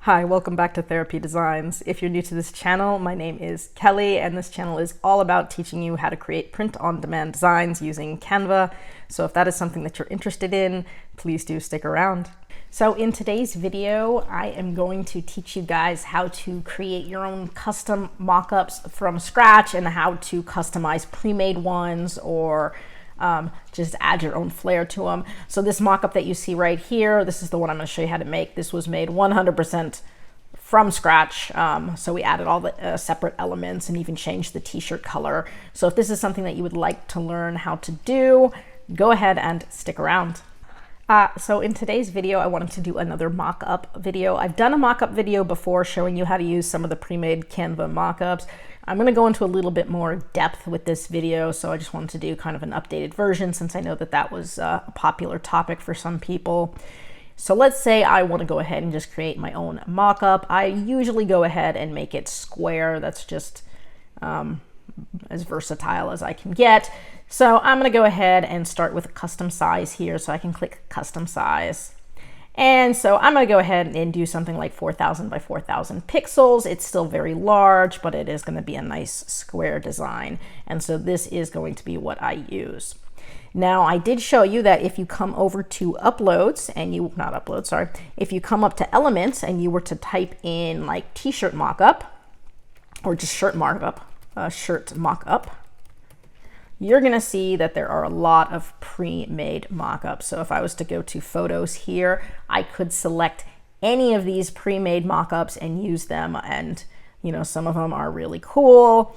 Hi, welcome back to Therapy Designs. If you're new to this channel, my name is Kelly, and this channel is all about teaching you how to create print-on-demand designs using Canva. So if that is something that you're interested in, please do stick around. So in today's video, I am going to teach you guys how to create your own custom mock-ups from scratch and how to customize pre-made ones or just add your own flair to them. So this mock-up that you see right here, this is the one I'm going to show you how to make. This was made 100% from scratch. So we added all the separate elements and even changed the t-shirt color. So if this is something that you would like to learn how to do, go ahead and stick around. So in today's video, I wanted to do another mock-up video. I've done a mock-up video before showing you how to use some of the pre-made Canva mock-ups. I'm going to go into a little bit more depth with this video, so I just wanted to do kind of an updated version since I know that that was a popular topic for some people. So let's say I want to go ahead and just create my own mock-up. I usually go ahead and make it square. That's just as versatile as I can get. So I'm going to go ahead and start with a custom size here, so I can click custom size. And so I'm going to go ahead and do something like 4,000 by 4,000 pixels. It's still very large, but it is going to be a nice square design. And so this is going to be what I use. Now, I did show you that if you come over to uploads and you, not uploads, sorry, if you come up to elements and you were to type in like t-shirt mockup or just shirt mockup, you're going to see that there are a lot of pre-made mock-ups. So if I was to go to photos here, I could select any of these pre-made mock-ups and use them. And, you know, some of them are really cool.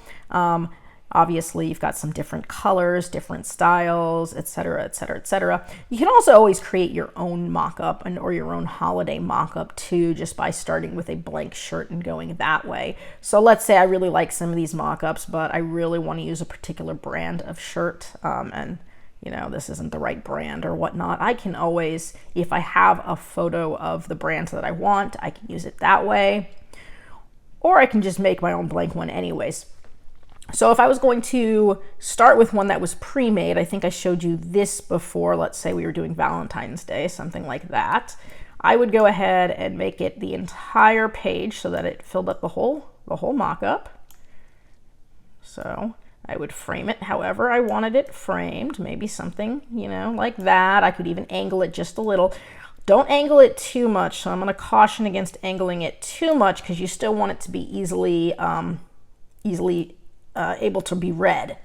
Obviously, you've got some different colors, different styles, etc., etc., etc. You can also always create your own mock-up or your own holiday mock-up too, just by starting with a blank shirt and going that way. So let's say I really like some of these mock-ups, but I really want to use a particular brand of shirt, and you know, this isn't the right brand or whatnot. I can always, if I have a photo of the brand that I want, I can use it that way, or I can just make my own blank one anyways. So if I was going to start with one that was pre-made, I think I showed you this before. Let's say we were doing Valentine's Day, something like that. I would go ahead and make it the entire page so that it filled up the whole mock-up. So I would frame it however I wanted it framed, maybe something, you know, like that. I could even angle it just a little. Don't angle it too much. So I'm going to caution against angling it too much because you still want it to be easily able to be read.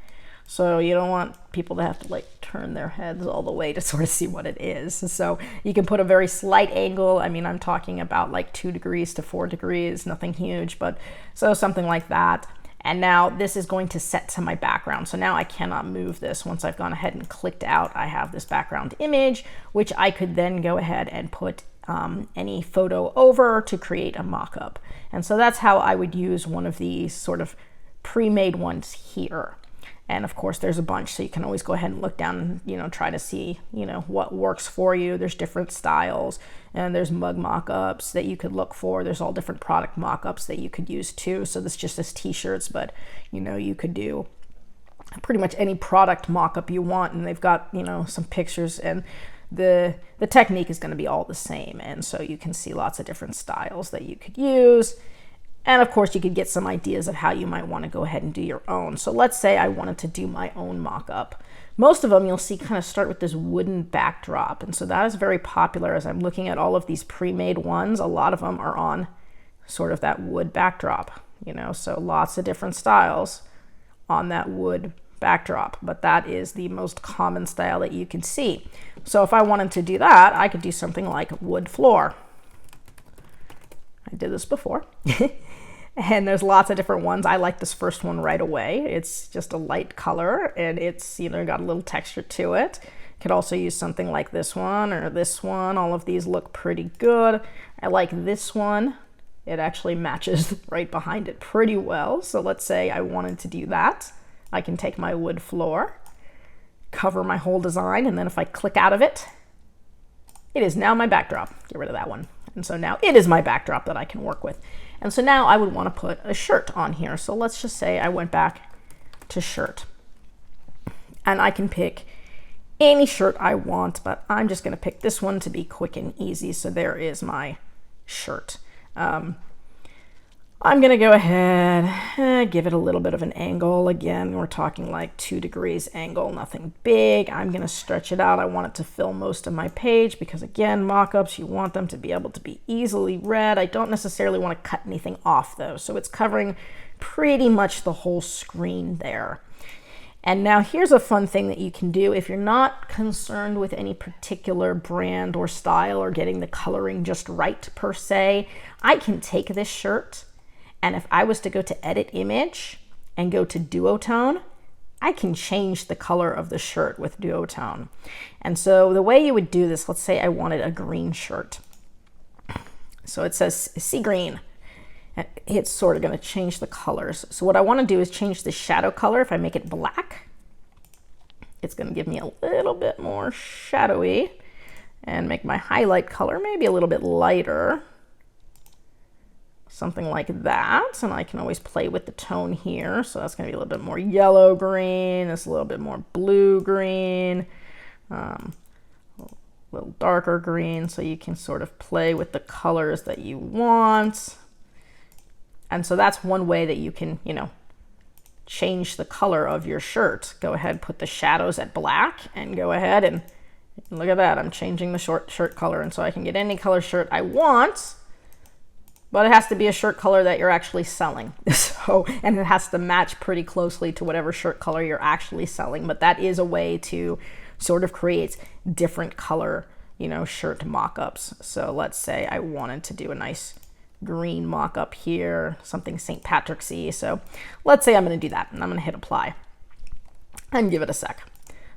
So you don't want people to have to like turn their heads all the way to sort of see what it is. So you can put a very slight angle. I mean, I'm talking about like 2 degrees to 4 degrees, nothing huge, but so something like that. And now this is going to set to my background. So now I cannot move this. Once I've gone ahead and clicked out, I have this background image, which I could then go ahead and put any photo over to create a mock-up. And so that's how I would use one of these sort of pre-made ones here. And of course there's a bunch, so you can always go ahead and look down and, you know, try to see, you know, what works for you. There's different styles, and there's mug mock-ups that you could look for. There's all different product mock-ups that you could use too. So this just is t-shirts, but you know, you could do pretty much any product mock-up you want, and they've got, you know, some pictures, and the technique is going to be all the same. And so you can see lots of different styles that you could use. And of course, you could get some ideas of how you might want to go ahead and do your own. So let's say I wanted to do my own mock-up. Most of them you'll see kind of start with this wooden backdrop. And so that is very popular. As I'm looking at all of these pre-made ones, a lot of them are on sort of that wood backdrop, you know, so lots of different styles on that wood backdrop. But that is the most common style that you can see. So if I wanted to do that, I could do something like wood floor. I did this before. And there's lots of different ones. I like this first one right away. It's just a light color, and it's, you know, got a little texture to it. Could also use something like this one or this one. All of these look pretty good. I like this one. It actually matches right behind it pretty well. So let's say I wanted to do that. I can take my wood floor, cover my whole design, and then if I click out of it, it is now my backdrop. Get rid of that one. And so now it is my backdrop that I can work with. And so now I would want to put a shirt on here. So let's just say I went back to shirt. And I can pick any shirt I want, but I'm just going to pick this one to be quick and easy. So there is my shirt. I'm gonna go ahead, give it a little bit of an angle. Again, we're talking like 2 degrees angle, nothing big. I'm gonna stretch it out. I want it to fill most of my page because again, mock-ups, you want them to be able to be easily read. I don't necessarily want to cut anything off though. So it's covering pretty much the whole screen there. And now here's a fun thing that you can do if you're not concerned with any particular brand or style or getting the coloring just right per se. I can take this shirt, and if I was to go to edit image and go to duotone, I can change the color of the shirt with duotone. And so the way you would do this, let's say I wanted a green shirt. So it says sea green. It's sort of going to change the colors. So what I want to do is change the shadow color. If I make it black, it's going to give me a little bit more shadowy, and make my highlight color maybe a little bit lighter. Something like that, and I can always play with the tone here. So that's going to be a little bit more yellow green, it's a little bit more blue green, a little darker green, so you can sort of play with the colors that you want. And so that's one way that you can, you know, change the color of your shirt. Go ahead, put the shadows at black, and go ahead and look at that, I'm changing the shirt color, and so I can get any color shirt I want. But it has to be a shirt color that you're actually selling. So, and it has to match pretty closely to whatever shirt color you're actually selling. But that is a way to sort of create different color, you know, shirt mock-ups. So let's say I wanted to do a nice green mock-up here, something St. Patrick's-y. So let's say I'm going to do that, and I'm going to hit apply and give it a sec.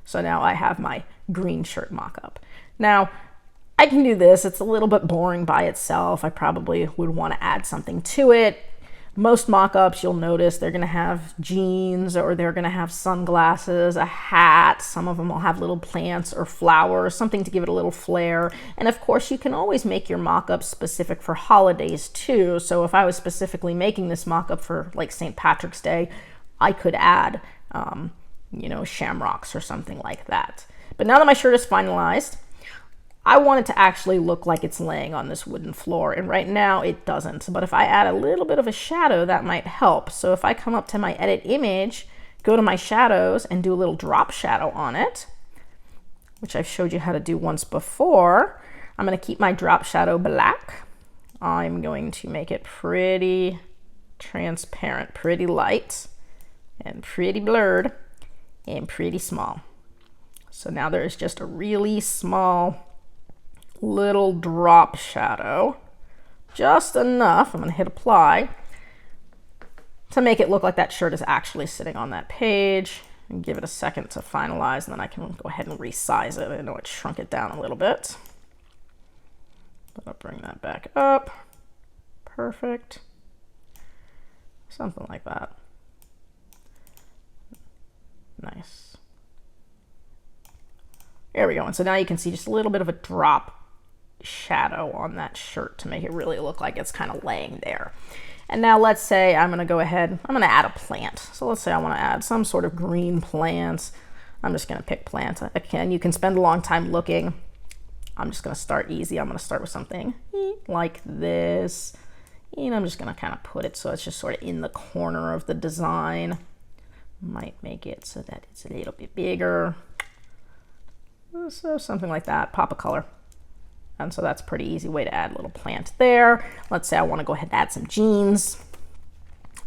So now I have my green shirt mock-up. Now, I can do this. It's a little bit boring by itself. I probably would want to add something to it. Most mock-ups, you'll notice they're going to have jeans, or they're going to have sunglasses, a hat. Some of them will have little plants or flowers, something to give it a little flair. And of course, you can always make your mock-ups specific for holidays too. So if I was specifically making this mock-up for like St. Patrick's Day, I could add, you know, shamrocks or something like that. But now that my shirt is finalized, I want it to actually look like it's laying on this wooden floor, and right now it doesn't. But if I add a little bit of a shadow, that might help. So if I come up to my edit image, go to my shadows, and do a little drop shadow on it, which I've showed you how to do once before, I'm going to keep my drop shadow black. I'm going to make it pretty transparent, pretty light, and pretty blurred, and pretty small. So now there's just a really small little drop shadow, just enough. I'm going to hit apply to make it look like that shirt is actually sitting on that page, and give it a second to finalize, and then I can go ahead and resize it. I know it shrunk it down a little bit, but I'll bring that back up. Perfect. Something like that. Nice. There we go. And so now you can see just a little bit of a drop shadow on that shirt to make it really look like it's kind of laying there. And now let's say I'm going to go ahead, I'm going to add a plant. So let's say I want to add some sort of green plant. I'm just going to pick plant. Again, you can spend a long time looking. I'm just going to start easy. I'm going to start with something like this. And I'm just going to kind of put it so it's just sort of in the corner of the design. Might make it so that it's a little bit bigger. So something like that, pop a color. And so that's a pretty easy way to add a little plant there. Let's say I want to go ahead and add some jeans.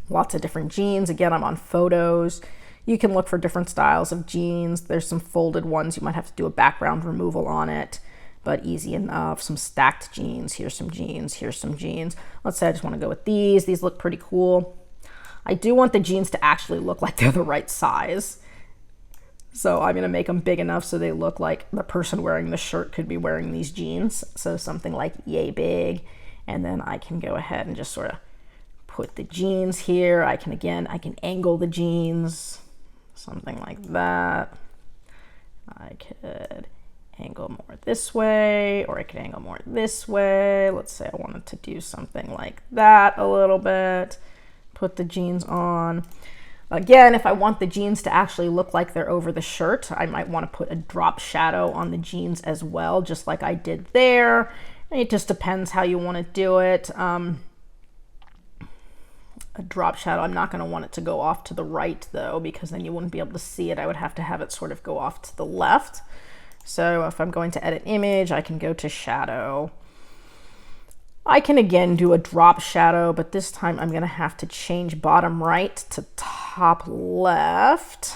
Lots of different jeans. Again, I'm on photos. You can look for different styles of jeans. There's some folded ones. You might have to do a background removal on it, but easy enough. Some stacked jeans. Here's some jeans. Here's some jeans. Let's say I just want to go with these. These look pretty cool. I do want the jeans to actually look like they're the right size. So I'm going to make them big enough so they look like the person wearing the shirt could be wearing these jeans. So something like yay big. And then I can go ahead and just sort of put the jeans here. I can angle the jeans, something like that. I could angle more this way, or I could angle more this way. Let's say I wanted to do something like that a little bit. Put the jeans on. Again, if I want the jeans to actually look like they're over the shirt, I might want to put a drop shadow on the jeans as well, just like I did there. It just depends how you want to do it. A drop shadow, I'm not going to want it to go off to the right though, because then you wouldn't be able to see it. I would have to have it sort of go off to the left. So if I'm going to edit image, I can go to shadow. I can again do a drop shadow, but this time I'm going to have to change bottom right to top left.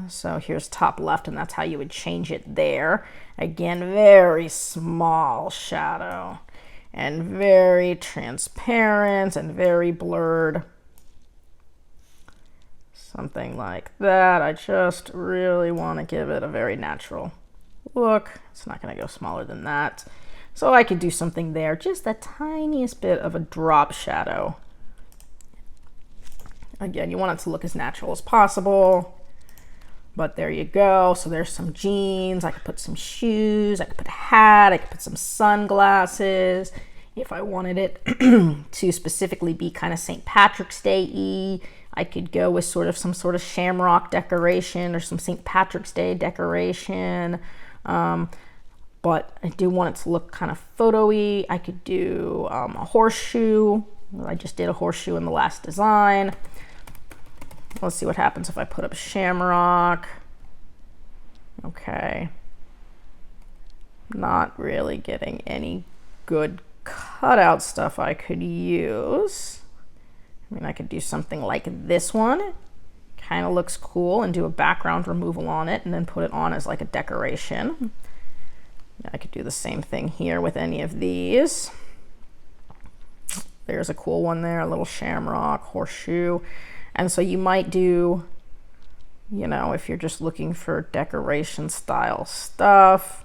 So here's top left, and that's how you would change it there. Again, very small shadow and very transparent and very blurred. Something like that. I just really want to give it a very natural look. It's not going to go smaller than that. So I could do something there, just the tiniest bit of a drop shadow. Again, you want it to look as natural as possible. But there you go. So there's some jeans. I could put some shoes. I could put a hat. I could put some sunglasses. If I wanted it to specifically be kind of St. Patrick's Day-y, I could go with some sort of shamrock decoration or some St. Patrick's Day decoration. But I do want it to look kind of photo-y. I could do a horseshoe. I just did a horseshoe in the last design. Let's see what happens if I put up shamrock. Okay. Not really getting any good cutout stuff I could use. I mean, I could do something like this one. Kind of looks cool, and do a background removal on it and then put it on as like a decoration. I could do the same thing here with any of these. There's a cool one there, a little shamrock, horseshoe. And so you might do, you know, if you're just looking for decoration style stuff,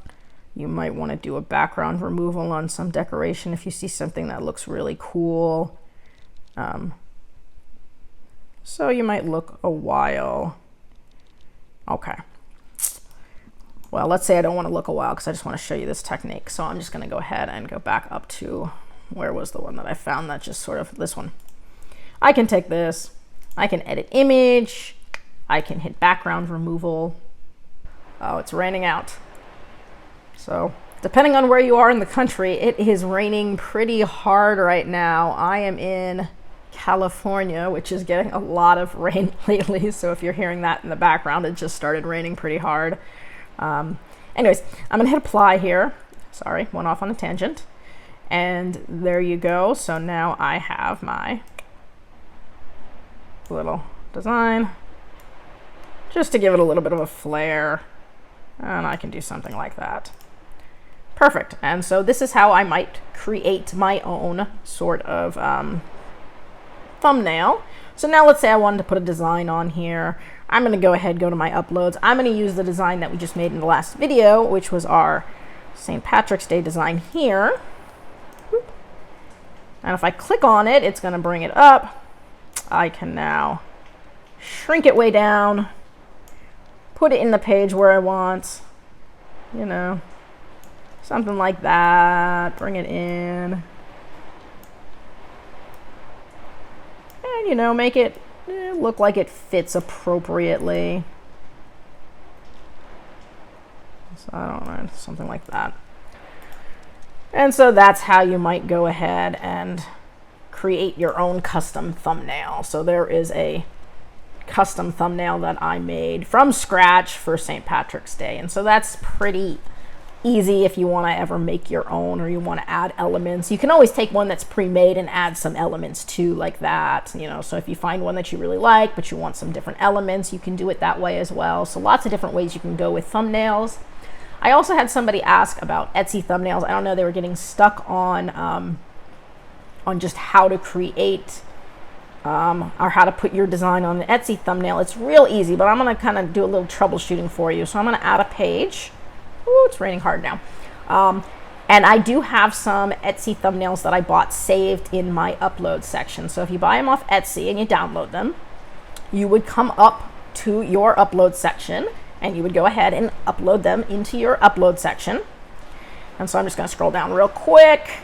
you might want to do a background removal on some decoration if you see something that looks really cool. So you might look a while. Okay. Well, let's say I don't want to look a while because I just want to show you this technique. So I'm just going to go ahead and go back up to, where was the one that I found that just sort of, this one. I can take this, I can edit image, I can hit background removal. Oh, it's raining out. So depending on where you are in the country, it is raining pretty hard right now. I am in California, which is getting a lot of rain lately. So if you're hearing that in the background, it just started raining pretty hard. Anyways, I'm gonna hit apply here. Sorry, went off on a tangent. And there you go. So now I have my little design, just to give it a little bit of a flair. And I can do something like that. Perfect. And so this is how I might create my own sort of thumbnail. So now let's say I wanted to put a design on here. I'm going to go ahead, go to my uploads. I'm going to use the design that we just made in the last video, which was our St. Patrick's Day design here. And if I click on it, it's going to bring it up. I can now shrink it way down, put it in the page where I want, you know, something like that, bring it in. And, you know, make it look like it fits appropriately. So I don't know, something like that. And so that's how you might go ahead and create your own custom thumbnail. So there is a custom thumbnail that I made from scratch for St. Patrick's Day. And so that's pretty easy if you want to ever make your own, or you want to add elements. You can always take one that's pre-made and add some elements too, like that, you know. So if you find one that you really like but you want some different elements, you can do it that way as well. So lots of different ways you can go with thumbnails. I also had somebody ask about Etsy thumbnails. I don't know, they were getting stuck on just how to create or how to put your design on an Etsy thumbnail. It's real easy, but I'm going to kind of do a little troubleshooting for you. So I'm going to add a page. Ooh, it's raining hard now. And I do have some Etsy thumbnails that I bought saved in my upload section. So if you buy them off Etsy and you download them, you would come up to your upload section and you would go ahead and upload them into your upload section. And so I'm just going to scroll down real quick,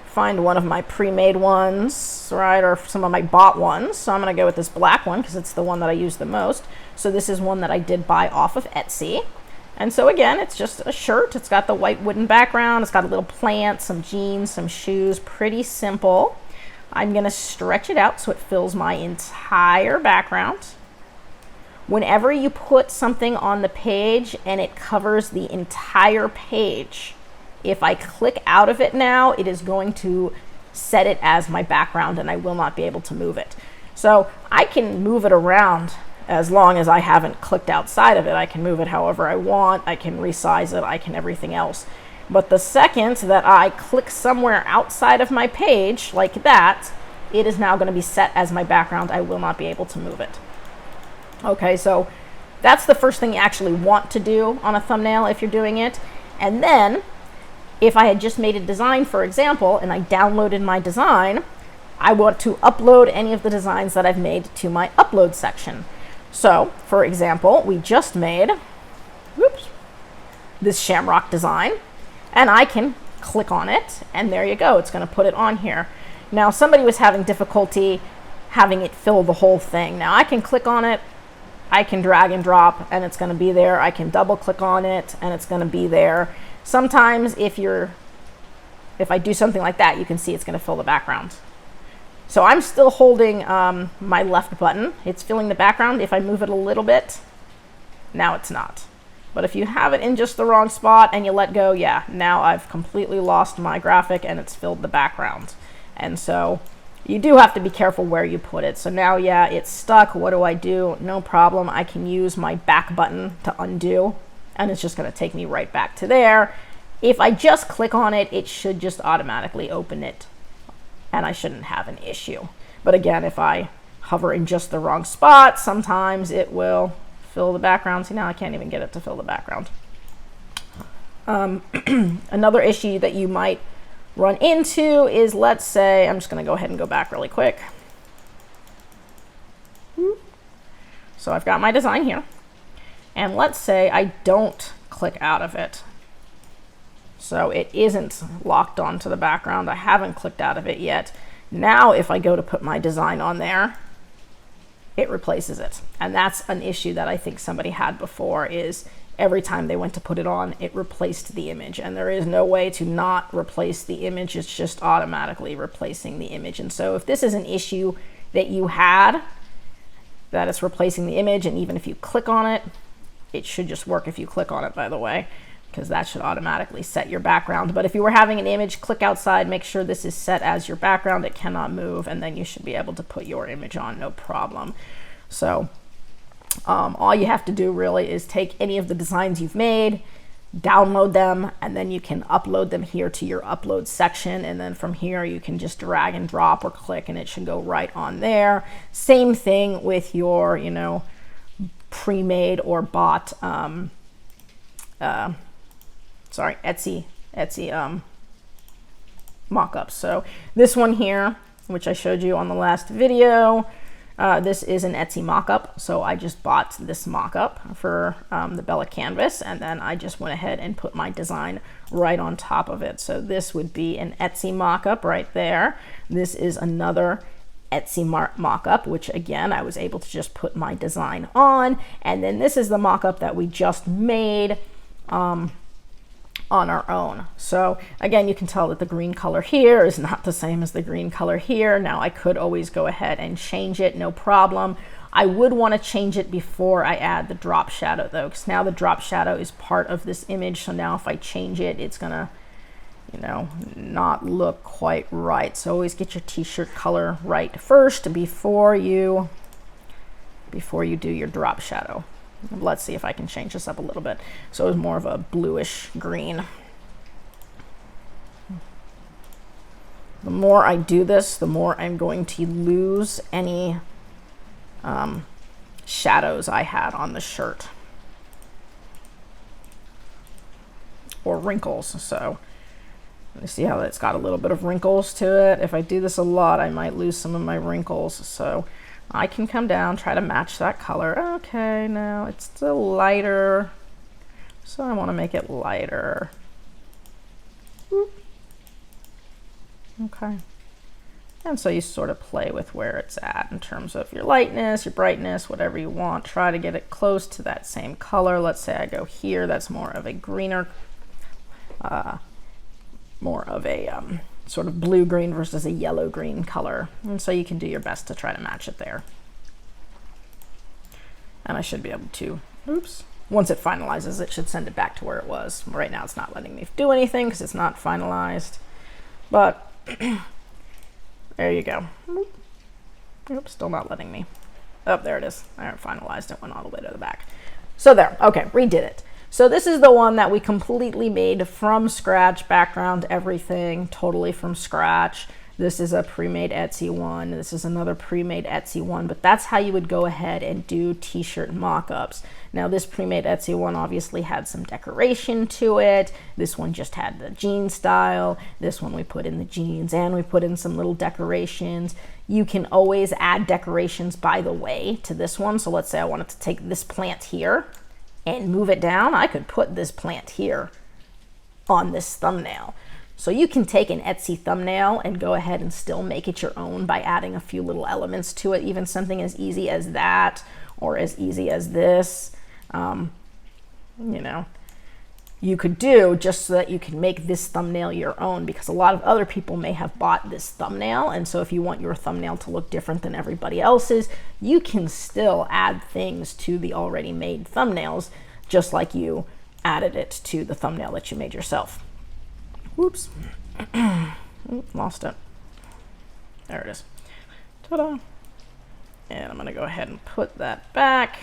find one of my pre-made ones, right, or some of my bought ones. So I'm going to go with this black one because it's the one that I use the most. So this is one that I did buy off of Etsy. And so again, it's just a shirt. It's got the white wooden background. It's got a little plant, some jeans, some shoes. Pretty simple. I'm going to stretch it out so it fills my entire background. Whenever you put something on the page and it covers the entire page, if I click out of it now, it is going to set it as my background and I will not be able to move it. So I can move it around as long as I haven't clicked outside of it. I can move it however I want. I can resize it. I can everything else. But the second that I click somewhere outside of my page like that, it is now going to be set as my background. I will not be able to move it. Okay, so that's the first thing you actually want to do on a thumbnail if you're doing it. And then if I had just made a design, for example, and I downloaded my design, I want to upload any of the designs that I've made to my upload section. So, for example, we just made this shamrock design, and I can click on it, and there you go. It's going to put it on here. Now, somebody was having difficulty having it fill the whole thing. Now, I can click on it, I can drag and drop, and it's going to be there. I can double click on it, and it's going to be there. Sometimes, if I do something like that, you can see it's going to fill the background. So I'm still holding my left button. It's filling the background. If I move it a little bit, now it's not. But if you have it in just the wrong spot and you let go, yeah, now I've completely lost my graphic and it's filled the background. And so you do have to be careful where you put it. So now, yeah, it's stuck. What do? No problem. I can use my back button to undo, and it's just going to take me right back to there. If I just click on it, it should just automatically open it, and I shouldn't have an issue. But again, if I hover in just the wrong spot, sometimes it will fill the background. See, now I can't even get it to fill the background. Another issue that you might run into is, let's say, I'm just going to go ahead and go back really quick. So I've got my design here, and let's say I don't click out of it. So it isn't locked onto the background. I haven't clicked out of it yet. Now if I go to put my design on there, it replaces it. And that's an issue that I think somebody had before, is every time they went to put it on, it replaced the image. And there is no way to not replace the image. It's just automatically replacing the image. And so if this is an issue that you had, that it's replacing the image, and even if you click on it, it should just work if you click on it, by the way, because that should automatically set your background. But if you were having an image, click outside, make sure this is set as your background, it cannot move, and then you should be able to put your image on, no problem. So all you have to do really is take any of the designs you've made, download them, and then you can upload them here to your upload section, and then from here you can just drag and drop or click and it should go right on there. Same thing with your, you know, pre-made or bought Etsy mock-ups. So this one here, which I showed you on the last video, this is an Etsy mock-up. So I just bought this mock-up for the Bella canvas, and then I just went ahead and put my design right on top of it. So this would be an Etsy mock-up right there. This is another Etsy mock-up, which again, I was able to just put my design on. And then this is the mock-up that we just made on our own. So again, you can tell that the green color here is not the same as the green color here. Now I could always go ahead and change it, no problem. I would want to change it before I add the drop shadow though, because now the drop shadow is part of this image. So now if I change it, it's gonna, you know, not look quite right. So always get your t-shirt color right first before you do your drop shadow. Let's see if I can change this up a little bit. So it's more of a bluish green. The more I do this, the more I'm going to lose any shadows I had on the shirt or wrinkles. So you see how it's got a little bit of wrinkles to it. If I do this a lot, I might lose some of my wrinkles. So I can come down, try to match that color. Okay, now it's still lighter, so I want to make it lighter. Whoop. Okay. And so you sort of play with where it's at in terms of your lightness, your brightness, whatever you want. Try to get it close to that same color. Let's say I go here, that's more of a greener, more of a sort of blue-green versus a yellow-green color. And so you can do your best to try to match it there. And I should be able to, oops, once it finalizes, it should send it back to where it was. Right now it's not letting me do anything because it's not finalized. But there you go. Oops, still not letting me. Oh, there it is. I finalized it, went all the way to the back. So there, okay, redid it. So this is the one that we completely made from scratch, background, everything, totally from scratch. This is a pre-made Etsy one. This is another pre-made Etsy one, but that's how you would go ahead and do t-shirt mock-ups. Now this pre-made Etsy one obviously had some decoration to it. This one just had the jean style. This one we put in the jeans and we put in some little decorations. You can always add decorations, by the way, to this one. So let's say I wanted to take this plant here and move it down. I could put this plant here on this thumbnail. So you can take an Etsy thumbnail and go ahead and still make it your own by adding a few little elements to it, even something as easy as that or as easy as this, you know, you could do just so that you can make this thumbnail your own, because a lot of other people may have bought this thumbnail. And so if you want your thumbnail to look different than everybody else's, you can still add things to the already made thumbnails, just like you added it to the thumbnail that you made yourself. Whoops. Lost it. There it is. Ta-da. And I'm going to go ahead and put that back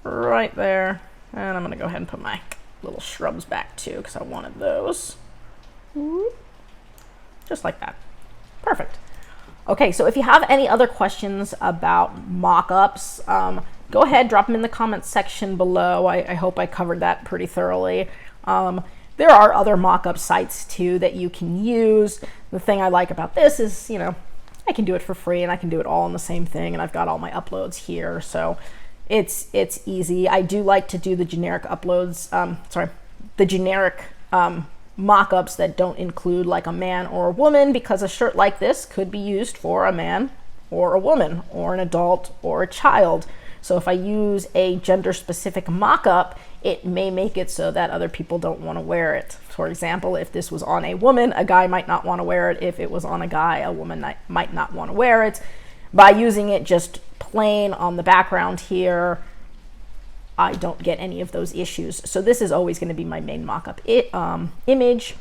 right there. And I'm going to go ahead and put my little shrubs back too, because I wanted those. Just like that. Perfect. Okay, so if you have any other questions about mock-ups, go ahead, drop them in the comments section below. I hope I covered that pretty thoroughly. There are other mock-up sites too that you can use. The thing I like about this is, you know, I can do it for free and I can do it all in the same thing, and I've got all my uploads here, so it's easy. I do like to do the generic uploads, the generic mock-ups that don't include like a man or a woman, because a shirt like this could be used for a man or a woman or an adult or a child. So if I use a gender-specific mock-up, it may make it so that other people don't want to wear it. For example, if this was on a woman, a guy might not want to wear it. If it was on a guy, a woman might not want to wear it. By using it just plain on the background here, I don't get any of those issues. So this is always going to be my main mock-up image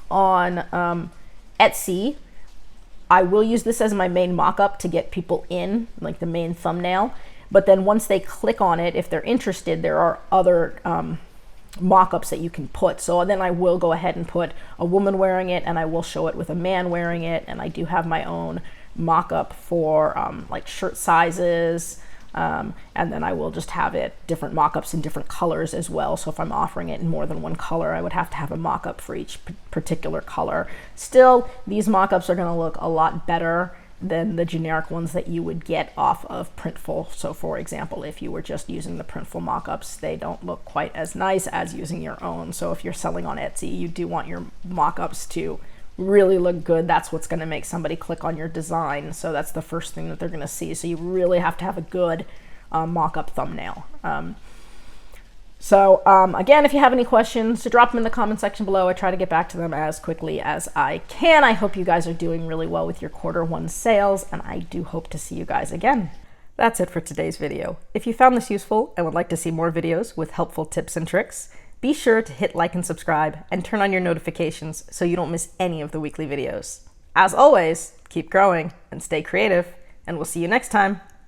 on Etsy. I will use this as my main mock-up to get people in, like the main thumbnail. But then once they click on it, if they're interested, there are other mock-ups that you can put. So then I will go ahead and put a woman wearing it, and I will show it with a man wearing it. And I do have my own mock-up for like shirt sizes. And then I will just have it different mock-ups in different colors as well. So if I'm offering it in more than one color, I would have to have a mock-up for each particular color. Still, these mock-ups are going to look a lot better than the generic ones that you would get off of Printful. So for example, if you were just using the Printful mock-ups, they don't look quite as nice as using your own. So if you're selling on Etsy, you do want your mock-ups to really look good. That's what's going to make somebody click on your design. So that's the first thing that they're going to see. So you really have to have a good mock-up thumbnail. Again, if you have any questions, drop them in the comment section below. I try to get back to them as quickly as I can. I hope you guys are doing really well with your Q1 sales, and I do hope to see you guys again. That's it for today's video. If you found this useful and would like to see more videos with helpful tips and tricks, be sure to hit like and subscribe and turn on your notifications so you don't miss any of the weekly videos. As always, keep growing and stay creative, and we'll see you next time.